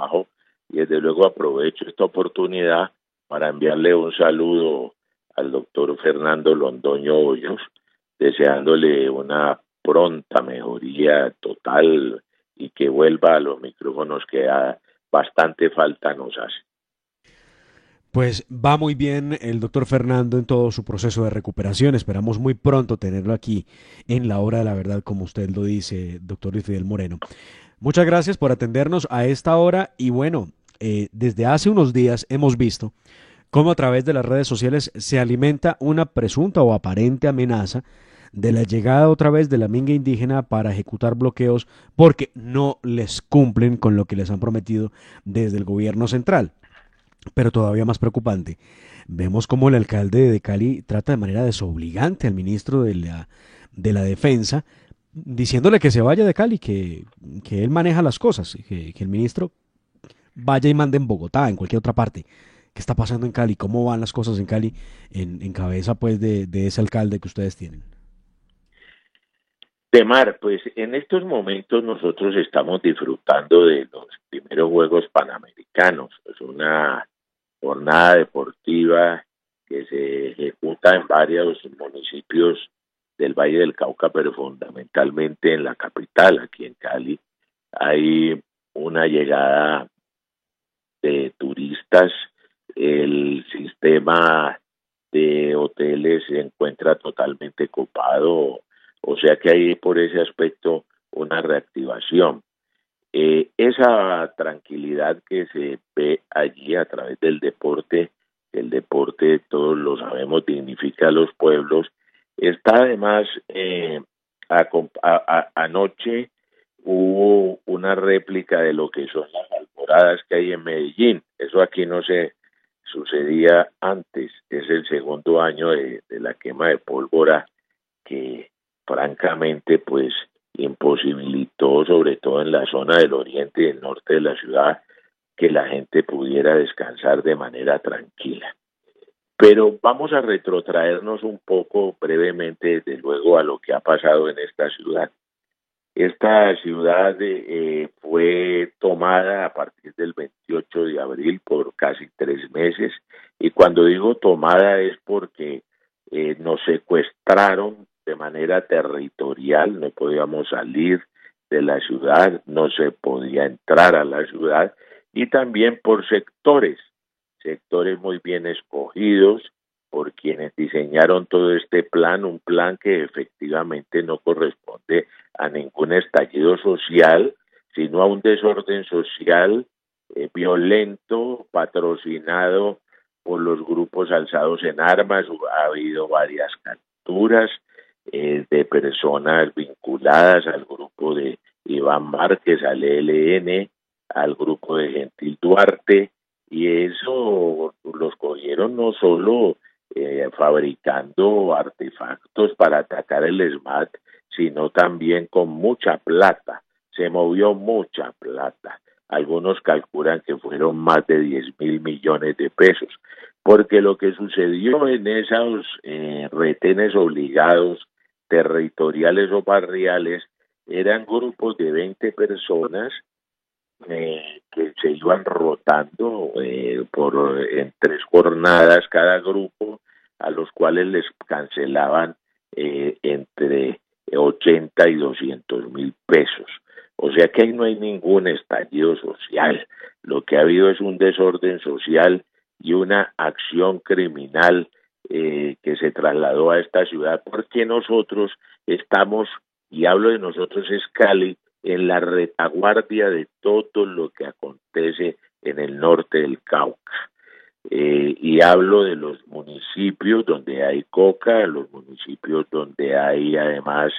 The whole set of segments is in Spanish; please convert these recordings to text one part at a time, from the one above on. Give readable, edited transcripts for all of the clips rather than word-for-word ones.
trabajo y desde luego aprovecho esta oportunidad para enviarle un saludo al doctor Fernando Londoño Hoyos, deseándole una pronta mejoría total y que vuelva a los micrófonos que bastante falta nos hace. Pues va muy bien el doctor Fernando en todo su proceso de recuperación. Esperamos muy pronto tenerlo aquí en la hora de la verdad, como usted lo dice, doctor Luis Fidel Moreno. Muchas gracias por atendernos a esta hora y bueno, desde hace unos días hemos visto cómo a través de las redes sociales se alimenta una presunta o aparente amenaza de la llegada otra vez de la minga indígena para ejecutar bloqueos porque no les cumplen con lo que les han prometido desde el gobierno central. Pero todavía más preocupante, vemos cómo el alcalde de Cali trata de manera desobligante al ministro de la Defensa, diciéndole que se vaya de Cali, que él maneja las cosas, que el ministro vaya y mande en Bogotá, en cualquier otra parte. ¿Qué está pasando en Cali? ¿Cómo van las cosas en Cali en cabeza pues de ese alcalde que ustedes tienen? Temar, pues en estos momentos nosotros estamos disfrutando de los primeros Juegos Panamericanos. Es una jornada deportiva que se ejecuta en varios municipios del Valle del Cauca, pero fundamentalmente en la capital, aquí en Cali. Hay una llegada de turistas, el sistema de hoteles se encuentra totalmente copado, o sea que hay por ese aspecto una reactivación. Esa tranquilidad que se ve allí a través del deporte, el deporte, todos lo sabemos, dignifica a los pueblos, está además, anoche hubo una réplica de lo que son las alboradas que hay en Medellín. Eso aquí no se sucedía antes. Es el segundo año de la quema de pólvora que francamente pues imposibilitó, sobre todo en la zona del oriente y del norte de la ciudad, que la gente pudiera descansar de manera tranquila. Pero vamos a retrotraernos un poco brevemente, desde luego, a lo que ha pasado en esta ciudad. Esta ciudad fue tomada a partir del 28 de abril por casi 3 meses, y cuando digo tomada es porque nos secuestraron de manera territorial, no podíamos salir de la ciudad, no se podía entrar a la ciudad, y también por sectores muy bien escogidos por quienes diseñaron todo este plan, un plan que efectivamente no corresponde a ningún estallido social, sino a un desorden social violento, patrocinado por los grupos alzados en armas. Ha habido varias capturas de personas vinculadas al grupo de Iván Márquez, al ELN, al grupo de Gentil Duarte, y eso los cogieron no solo fabricando artefactos para atacar el ESMAD, sino también con mucha plata. Se movió mucha plata. Algunos calculan que fueron más de 10.000 millones de pesos, porque lo que sucedió en esos retenes obligados territoriales o barriales eran grupos de 20 personas que se iban rotando en 3 jornadas cada grupo, a los cuales les cancelaban entre 80 y 200.000 pesos. O sea que ahí no hay ningún estallido social. Lo que ha habido es un desorden social y una acción criminal que se trasladó a esta ciudad, porque nosotros estamos, y hablo de nosotros, es Cali, en la retaguardia de todo lo que acontece en el norte del Cauca. Y hablo de los municipios donde hay coca, los municipios donde hay además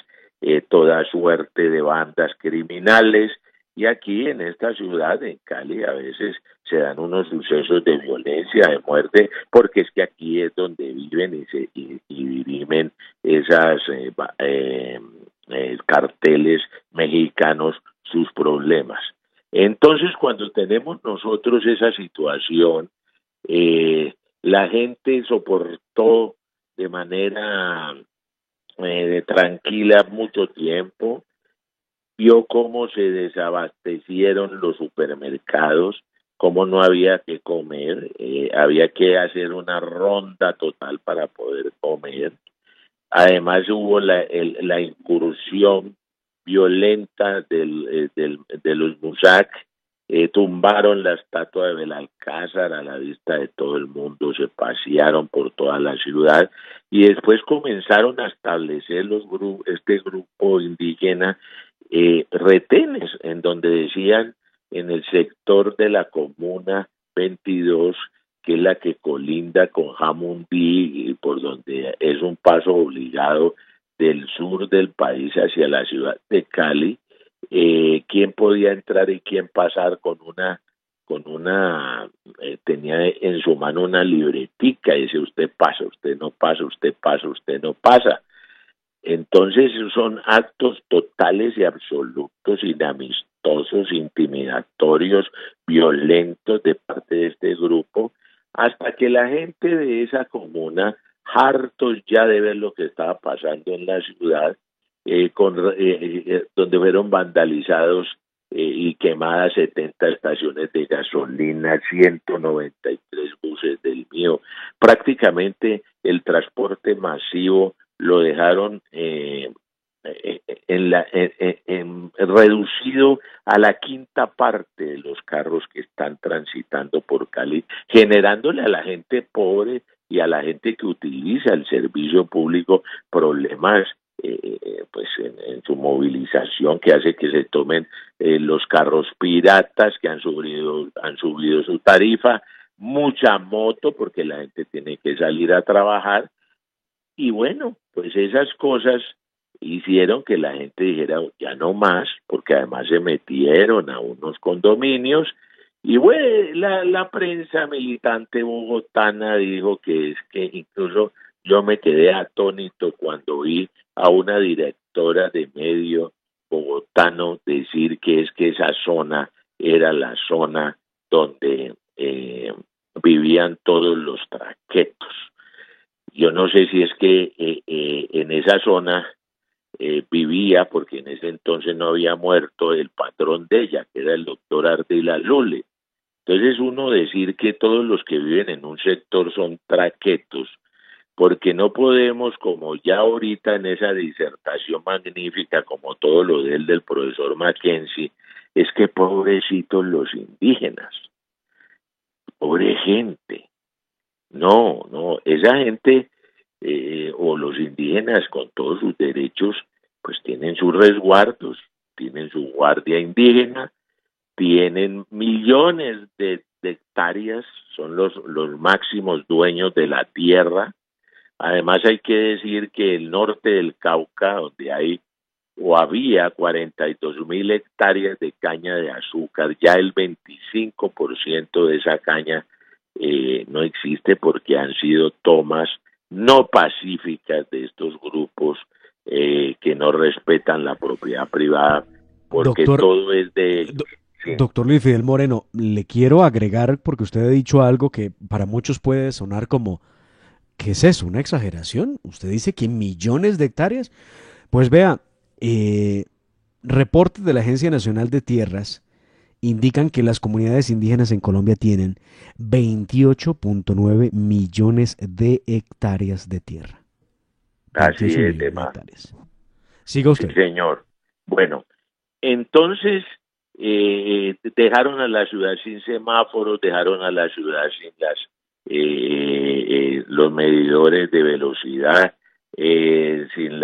toda suerte de bandas criminales, y aquí en esta ciudad, en Cali, a veces se dan unos sucesos de violencia, de muerte, porque es que aquí es donde viven y dirimen esas carteles mexicanos sus problemas. Entonces, cuando tenemos nosotros esa situación, la gente soportó de manera tranquila mucho tiempo, vio cómo se desabastecieron los supermercados, cómo no había que comer, había que hacer una ronda total para poder comer. Además hubo la incursión violenta de los Musac, tumbaron la estatua de Belalcázar a la vista de todo el mundo, se pasearon por toda la ciudad y después comenzaron a establecer este grupo indígena retenes en donde decían en el sector de la comuna 22, que es la que colinda con Jamundí, y por donde es un paso obligado del sur del país hacia la ciudad de Cali, quién podía entrar y quién pasar tenía en su mano una libretica y dice usted pasa, usted no pasa, usted pasa, usted no pasa. Entonces son actos totales y absolutos, inamistosos, intimidatorios, violentos de parte de este grupo, hasta que la gente de esa comuna, hartos ya de ver lo que estaba pasando en la ciudad, donde fueron vandalizados y quemadas 70 estaciones de gasolina, 193 buses del mío, prácticamente el transporte masivo lo dejaron reducido a la quinta parte de los carros que están transitando por Cali, generándole a la gente pobre y a la gente que utiliza el servicio público problemas pues en su movilización, que hace que se tomen los carros piratas que han subido su tarifa, mucha moto porque la gente tiene que salir a trabajar. Y bueno, pues esas cosas hicieron que la gente dijera ya no más, porque además se metieron a unos condominios y bueno, la prensa militante bogotana dijo que es que incluso yo me quedé atónito cuando vi a una directora de medio bogotano decir que es que esa zona era la zona donde vivían todos los traquetos. Yo no sé si es que en esa zona vivía, porque en ese entonces no había muerto el patrón de ella, que era el doctor Ardila Lule. Entonces uno decir que todos los que viven en un sector son traquetos, porque no podemos, como ya ahorita en esa disertación magnífica, como todo lo del profesor Mackenzie, es que pobrecitos los indígenas, pobre gente. No, esa gente o los indígenas con todos sus derechos, pues tienen sus resguardos, tienen su guardia indígena, tienen millones de hectáreas, son los máximos dueños de la tierra. Además hay que decir que el norte del Cauca, donde hay o había 42.000 hectáreas de caña de azúcar, ya el 25% de esa caña no existe porque han sido tomas no pacíficas de estos grupos que no respetan la propiedad privada porque Doctor, todo es de ellos. Sí. doctor Luis Fidel Moreno, le quiero agregar, porque usted ha dicho algo que para muchos puede sonar como, ¿qué es eso? ¿Una exageración? Usted dice que millones de hectáreas. Pues vea, eh, reportes de la Agencia Nacional de Tierras indican que las comunidades indígenas en Colombia tienen 28.9 millones de hectáreas de tierra. Así 28 es, millones de Emma. hectáreas. Siga Sí, usted. señor. Bueno, entonces dejaron a la ciudad sin semáforos, dejaron a la ciudad sin los medidores de velocidad, sin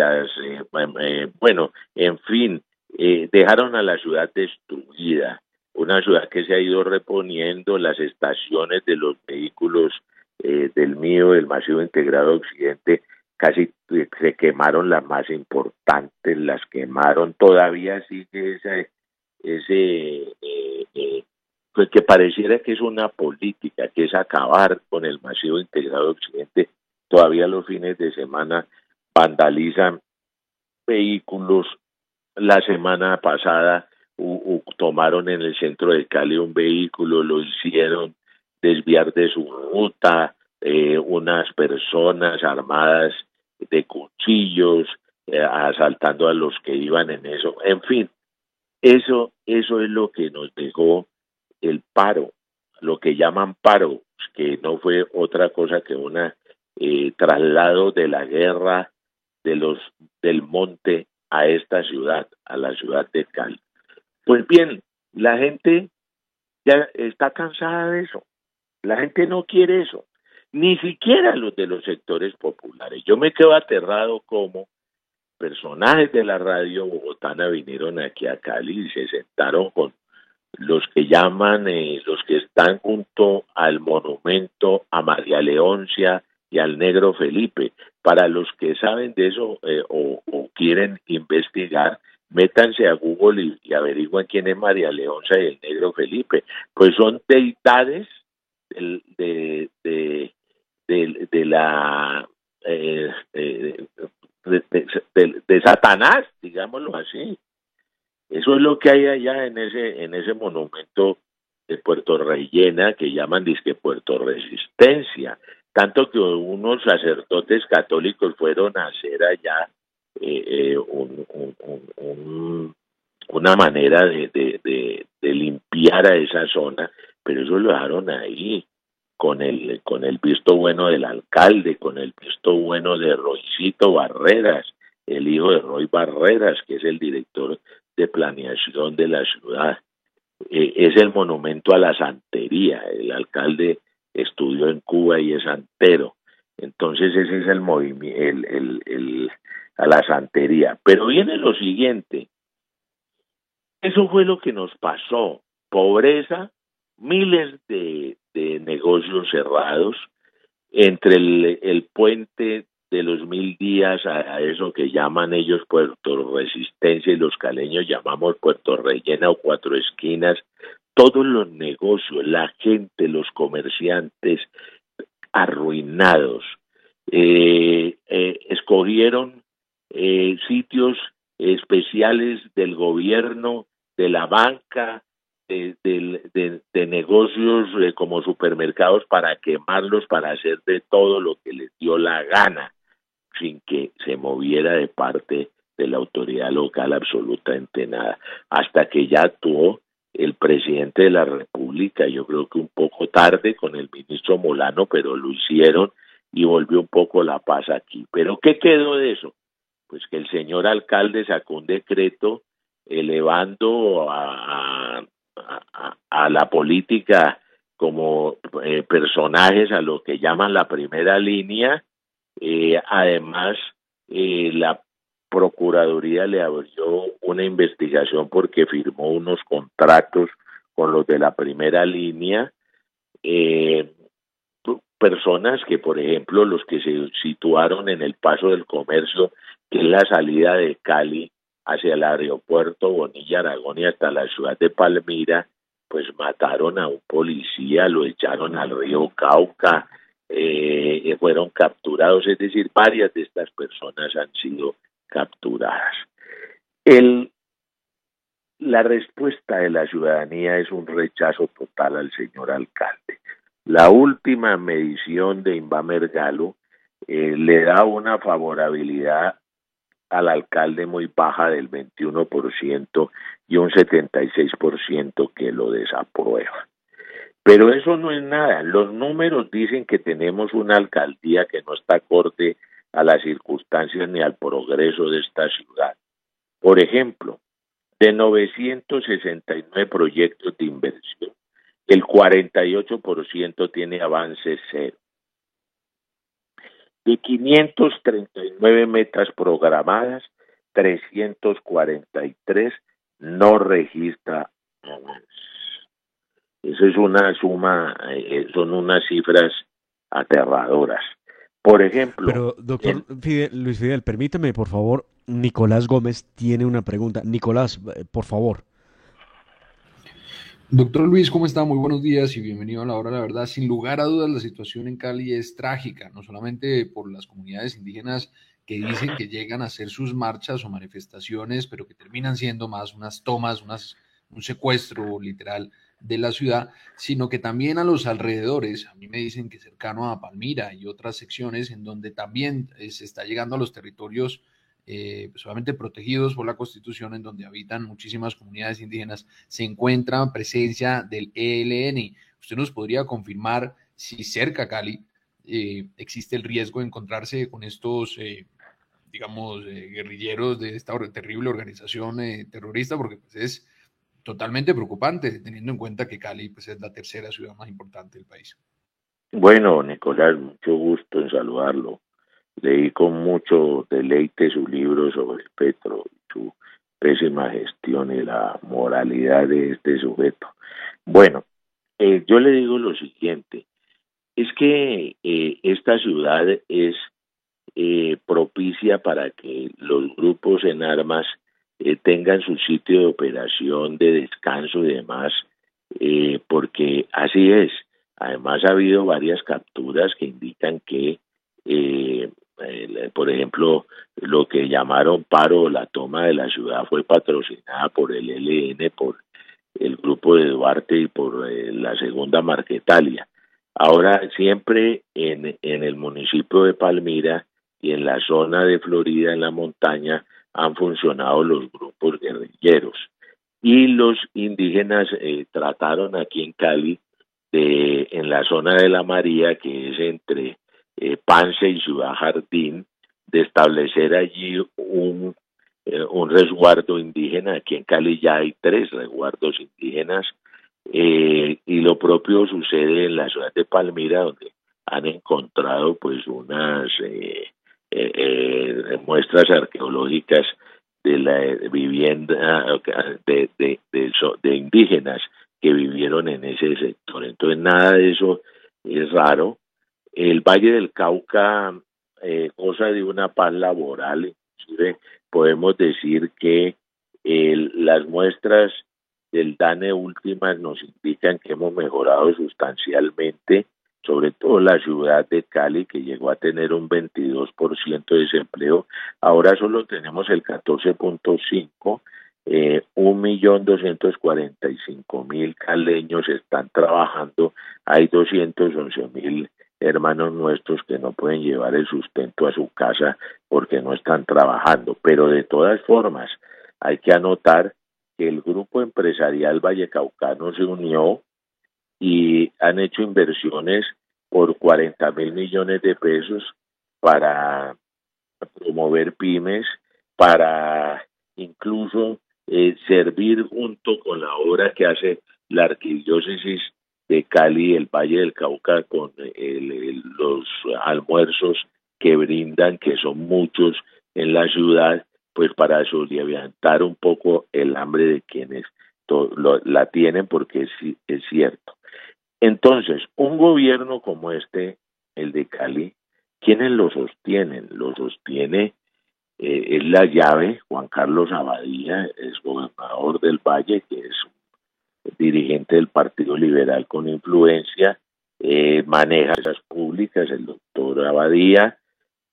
bueno, en fin, dejaron a la ciudad destruida, una ciudad que se ha ido reponiendo, las estaciones de los vehículos del mío, del Masivo Integrado Occidente, casi se quemaron las más importantes, las quemaron, todavía sigue pues que pareciera que es una política, que es acabar con el Masivo Integrado Occidente, todavía los fines de semana vandalizan vehículos. La semana pasada tomaron en el centro de Cali un vehículo, lo hicieron desviar de su ruta, unas personas armadas de cuchillos, asaltando a los que iban en eso. En fin, Eso es lo que nos dejó el paro, lo que llaman paro, que no fue otra cosa que una traslado de la guerra de los del monte a esta ciudad, a la ciudad de Cali. Pues bien, la gente ya está cansada de eso. La gente no quiere eso, ni siquiera los de los sectores populares. Yo me quedo aterrado como personajes de la radio bogotana vinieron aquí a Cali y se sentaron con los que llaman, los que están junto al monumento a María Leoncia y al Negro Felipe. Para los que saben de eso o quieren investigar, métanse a Google y averigüen quién es María Leoncia y el Negro Felipe. Pues son deidades del- de la de Satanás, digámoslo así. Eso es lo que hay allá en ese monumento de Puerto Rellena que llaman disque Puerto Resistencia, tanto que unos sacerdotes católicos fueron a hacer allá una manera de limpiar a esa zona, pero eso lo dejaron ahí con el visto bueno del alcalde, con el visto bueno de Roycito Barreras, el hijo de Roy Barreras, que es el director de planeación de la ciudad. Es el monumento a la santería. El alcalde estudió en Cuba y es santero. Entonces ese es el movimiento, a la santería. Pero viene lo siguiente. Eso fue lo que nos pasó. Pobreza, miles de negocios cerrados, entre el puente de los 1000 días a eso que llaman ellos Puerto Resistencia y los caleños llamamos Puerto Rellena o Cuatro Esquinas, todos los negocios, la gente, los comerciantes arruinados. Escogieron sitios especiales del gobierno, de la banca, de negocios como supermercados para quemarlos, para hacer de todo lo que les dio la gana, sin que se moviera de parte de la autoridad local absolutamente nada, hasta que ya actuó el presidente de la República, yo creo que un poco tarde con el ministro Molano, pero lo hicieron y volvió un poco la paz aquí. ¿Pero qué quedó de eso? Pues que el señor alcalde sacó un decreto elevando a la política como personajes a lo que llaman la primera línea. Además, la Procuraduría le abrió una investigación porque firmó unos contratos con los de la primera línea. Eh, Personas que, por ejemplo, los que se situaron en el Paso del Comercio, que es la salida de Cali hacia el aeropuerto Bonilla Aragón y hasta la ciudad de Palmira, pues mataron a un policía, lo echaron al río Cauca, fueron capturados, es decir, varias de estas personas han sido capturadas. El, la respuesta de la ciudadanía es un rechazo total al señor alcalde. La última medición de Invamer Galo le da una favorabilidad al alcalde muy baja del 21% y un 76% que lo desaprueba. Pero eso no es nada. Los números dicen que tenemos una alcaldía que no está acorde a las circunstancias ni al progreso de esta ciudad. Por ejemplo, de 969 proyectos de inversión, el 48% tiene avance cero. De 539 metas programadas, 343 no registra avance. Eso es una suma, son unas cifras aterradoras. Por ejemplo, Pero, doctor Luis Fidel, permítame, por favor, Nicolás Gómez tiene una pregunta. Nicolás, por favor. Doctor Luis, ¿cómo está? Muy buenos días y bienvenido a la hora. La verdad, sin lugar a dudas, la situación en Cali es trágica, no solamente por las comunidades indígenas que dicen que llegan a hacer sus marchas o manifestaciones, pero que terminan siendo más unas tomas, un secuestro literal de la ciudad, sino que también a los alrededores. A mí me dicen que cercano a Palmira y otras secciones en donde también se está llegando a los territorios solamente protegidos por la Constitución, en donde habitan muchísimas comunidades indígenas, se encuentra presencia del ELN. ¿Usted nos podría confirmar si cerca a Cali existe el riesgo de encontrarse con estos, digamos, guerrilleros de esta terrible organización terrorista? Porque pues, es totalmente preocupante, teniendo en cuenta que Cali pues, es la tercera ciudad más importante del país. Bueno, Nicolás, mucho gusto en saludarlo. Leí con mucho deleite su libro sobre Petro, su pésima gestión y la moralidad de este sujeto. Bueno, yo le digo lo siguiente, es que esta ciudad es propicia para que los grupos en armas tengan su sitio de operación, de descanso y demás, porque así es. Además ha habido varias capturas que indican que, por ejemplo, lo que llamaron paro o la toma de la ciudad fue patrocinada por el ELN, por el grupo de Duarte y por la segunda Marquetalia. Ahora, siempre en el municipio de Palmira y en la zona de Florida, en la montaña, han funcionado los grupos guerrilleros. Y los indígenas trataron aquí en Cali, en la zona de la María, que es entre Pance y Ciudad Jardín, de establecer allí un resguardo indígena. Aquí en Cali ya hay 3 resguardos indígenas, y lo propio sucede en la ciudad de Palmira, donde han encontrado pues unas muestras arqueológicas de la vivienda de indígenas que vivieron en ese sector. Entonces nada de eso es raro. El Valle del Cauca goza de una paz laboral. Inclusive podemos decir que las muestras del DANE últimas nos indican que hemos mejorado sustancialmente, sobre todo la ciudad de Cali, que llegó a tener un 22% de desempleo. Ahora solo tenemos el 14.5%. 1.245.000 caleños están trabajando. Hay 211.000 hermanos nuestros que no pueden llevar el sustento a su casa porque no están trabajando. Pero de todas formas, hay que anotar que el grupo empresarial vallecaucano se unió y han hecho inversiones por 40.000 millones de pesos para promover pymes, para incluso servir junto con la obra que hace la arquidiócesis de Cali, el Valle del Cauca, con los almuerzos que brindan, que son muchos en la ciudad, pues para soliviantar un poco el hambre de quienes la tienen, porque es cierto. Entonces, un gobierno como este, el de Cali, ¿quiénes lo sostienen? Lo sostiene es la llave, Juan Carlos Abadía, es gobernador del Valle, que es dirigente del Partido Liberal con influencia, maneja las públicas, el doctor Abadía,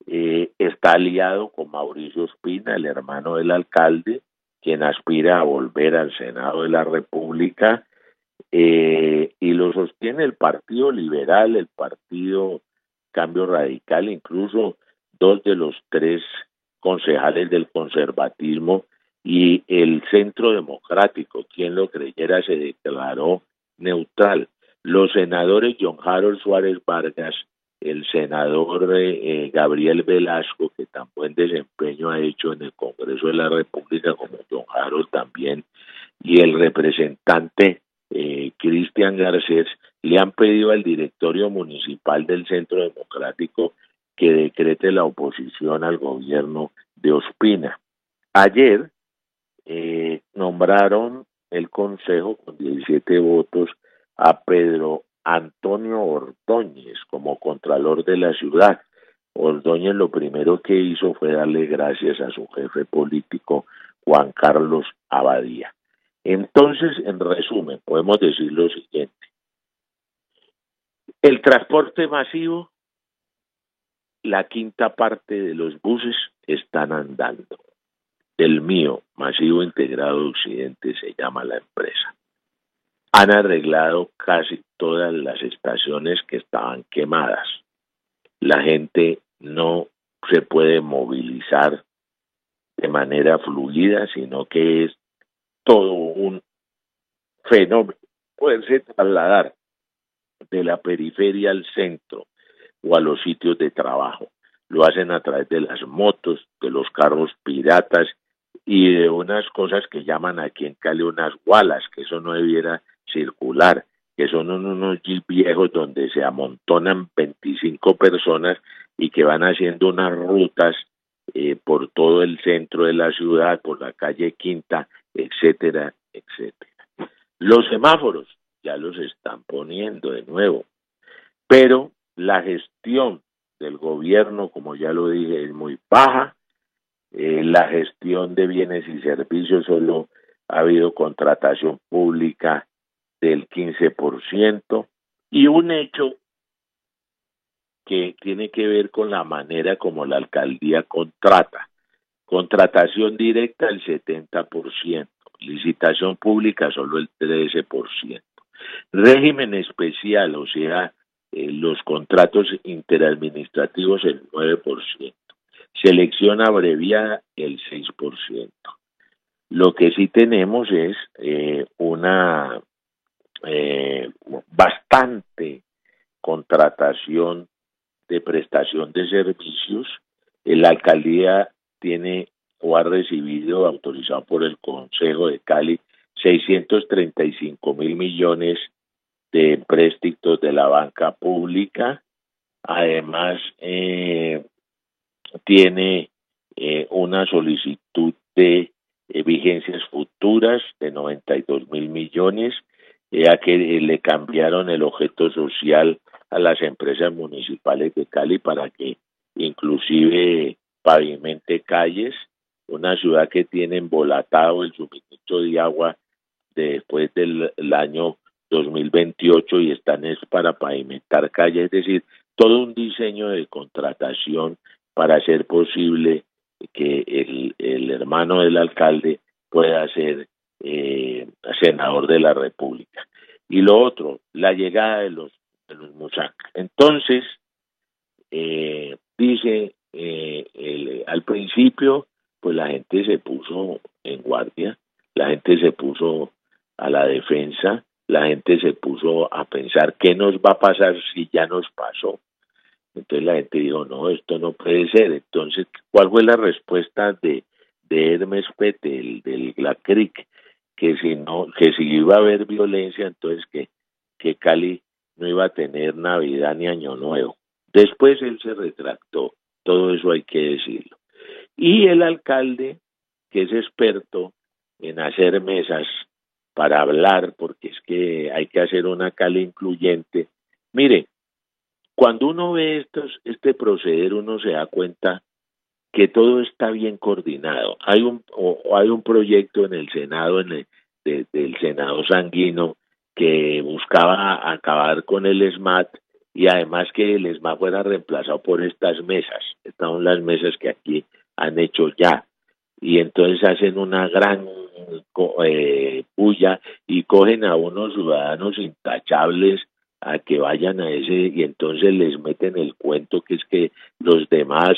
está aliado con Mauricio Ospina, el hermano del alcalde, quien aspira a volver al Senado de la República, y lo sostiene el Partido Liberal, el Partido Cambio Radical, incluso 2 de los 3 concejales del conservatismo, y el Centro Democrático, quien lo creyera, se declaró neutral. Los senadores John Harold Suárez Vargas, el senador Gabriel Velasco, que tan buen desempeño ha hecho en el Congreso de la República como John Harold también, y el representante Cristian Garcés, le han pedido al directorio municipal del Centro Democrático que decrete la oposición al gobierno de Ospina. Ayer nombraron el consejo con 17 votos a Pedro Antonio Ordóñez como contralor de la ciudad. Ordóñez lo primero que hizo fue darle gracias a su jefe político, Juan Carlos Abadía. Entonces, en resumen, podemos decir lo siguiente. El transporte masivo, la quinta parte de los buses están andando. El mío, Masivo Integrado de Occidente, se llama la empresa. Han arreglado casi todas las estaciones que estaban quemadas. La gente no se puede movilizar de manera fluida, sino que es todo un fenómeno poderse trasladar de la periferia al centro o a los sitios de trabajo. Lo hacen a través de las motos, de los carros piratas y de unas cosas que llaman aquí en Cali unas gualas, que eso no debiera circular, que son unos jeep viejos donde se amontonan 25 personas y que van haciendo unas rutas por todo el centro de la ciudad, por la calle Quinta, etcétera, etcétera. Los semáforos ya los están poniendo de nuevo, pero la gestión del gobierno, como ya lo dije, es muy baja. La gestión de bienes y servicios solo ha habido contratación pública del 15% y un hecho que tiene que ver con la manera como la alcaldía contrata. Contratación directa el 70%, licitación pública solo el 13%. Régimen especial, o sea, los contratos interadministrativos el 9%. Selección abreviada el 6%. Lo que sí tenemos es una bastante contratación de prestación de servicios. La alcaldía tiene o ha recibido, autorizado por el Consejo de Cali, 635.000 millones de empréstitos de la banca pública. Además, tiene una solicitud de vigencias futuras de 92.000 millones, a que le cambiaron el objeto social a las empresas municipales de Cali para que inclusive pavimente calles, una ciudad que tiene embolatado el suministro de agua después del año 2028 y están es para pavimentar calles, es decir, todo un diseño de contratación para hacer posible que el hermano del alcalde pueda ser senador de la República. Y lo otro, la llegada de los muchachos. Entonces, dice al principio, pues la gente se puso en guardia, la gente se puso a la defensa, la gente se puso a pensar qué nos va a pasar si ya nos pasó. Entonces la gente dijo, no, esto no puede ser. Entonces, ¿cuál fue la respuesta de Hermes Pete, del la CRIC? Que si iba a haber violencia, entonces que Cali no iba a tener Navidad ni Año Nuevo. Después él se retractó, todo eso hay que decirlo. Y el alcalde, que es experto en hacer mesas para hablar, porque es que hay que hacer una Cali incluyente. Mire, cuando uno ve este proceder, uno se da cuenta que todo está bien coordinado. Hay un proyecto en el Senado, del Senado Sanguino, que buscaba acabar con el ESMAD y además que el ESMAD fuera reemplazado por estas mesas. Estas son las mesas que aquí han hecho ya. Y entonces hacen una gran bulla y cogen a unos ciudadanos intachables a que vayan a ese, y entonces les meten el cuento que es que los demás,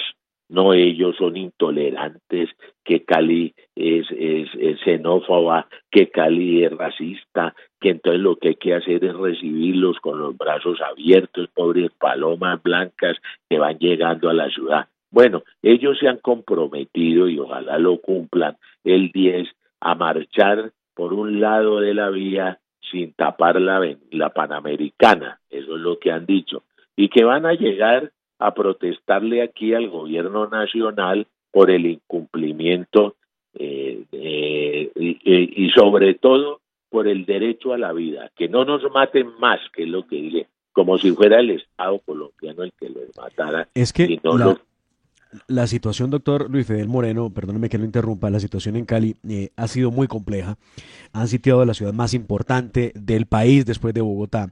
no ellos, son intolerantes, que Cali es xenófoba, que Cali es racista, que entonces lo que hay que hacer es recibirlos con los brazos abiertos, pobres palomas blancas que van llegando a la ciudad. Bueno, ellos se han comprometido, y ojalá lo cumplan, el 10 a marchar por un lado de la vía sin tapar la Panamericana, eso es lo que han dicho, y que van a llegar a protestarle aquí al gobierno nacional por el incumplimiento y sobre todo por el derecho a la vida, que no nos maten más, que es lo que dije, como si fuera el Estado colombiano el que los matara. Es que y no la situación, doctor Luis Fidel Moreno, perdóneme que lo interrumpa, la situación en Cali ha sido muy compleja. Han sitiado la ciudad más importante del país después de Bogotá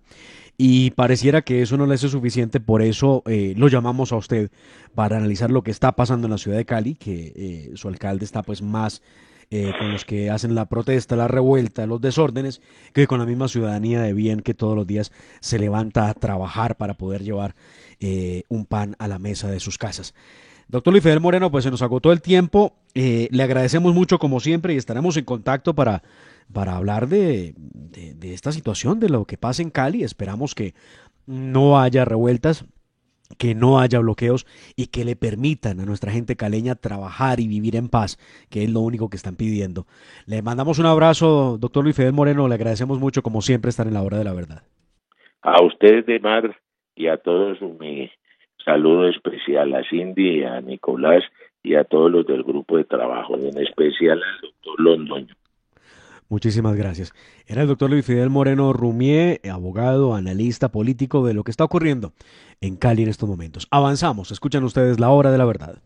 y pareciera que eso no le es suficiente, por eso lo llamamos a usted para analizar lo que está pasando en la ciudad de Cali, que su alcalde está pues más con los que hacen la protesta, la revuelta, los desórdenes, que con la misma ciudadanía de bien que todos los días se levanta a trabajar para poder llevar un pan a la mesa de sus casas. Doctor Luis Fidel Moreno, pues se nos agotó el tiempo. Le agradecemos mucho como siempre y estaremos en contacto para hablar de esta situación, de lo que pasa en Cali. Esperamos que no haya revueltas, que no haya bloqueos y que le permitan a nuestra gente caleña trabajar y vivir en paz, que es lo único que están pidiendo. Le mandamos un abrazo, doctor Luis Fidel Moreno, le agradecemos mucho como siempre estar en la hora de la verdad. A ustedes de Mar y a todos mi saludo especial a Cindy, a Nicolás y a todos los del grupo de trabajo, en especial al doctor Londoño. Muchísimas gracias. Era el doctor Luis Fidel Moreno Rumier, abogado, analista político de lo que está ocurriendo en Cali en estos momentos. Avanzamos, escuchan ustedes la hora de la verdad.